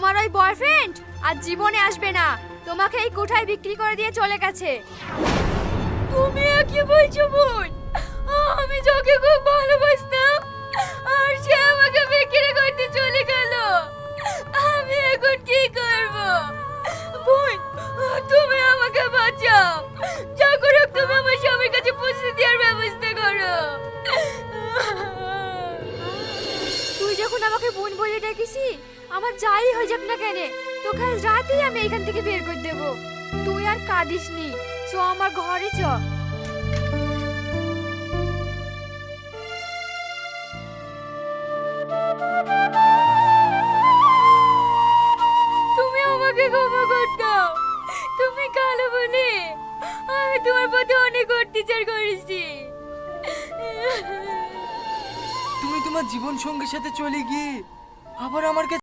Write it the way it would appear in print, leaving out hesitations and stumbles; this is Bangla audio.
তোমার ওই বয়ফ্রেন্ড আর জীবনে আসবে না, তোমাকে এই কোঠায় বিক্রি করে দিয়ে চলে গেছে। তুমি কি বলছো বোন? আমি যাকে খুব ভালোবাসতাম আর সে আমাকে বিক্রি করতে চলে গেল, আমি এখন কি করব? বোন, তুমি আমাকে বাঁচাও, যা করো তুমি আমার স্বামীর কাছে পৌঁছে দেওয়ার ব্যবস্থা করো। তুই যখন আমাকে বোন বলে ডাকিসি, আমার যাই হয়ে যাক না কেন, তোকে আজ রাতেই আমি এখান থেকে বের করে দেবো। তুই আর কাঁদিস নি, চ আমার ঘরে চ। তুমি আমাকে ক্ষমা করে দাও, তুমি কালো বলে আমি তোমার প্রতি অনেক অত্যাচার করেছি। তুমি তোমার জীবন সঙ্গীর সাথে চলে গিয়ে আবার আমার কাছে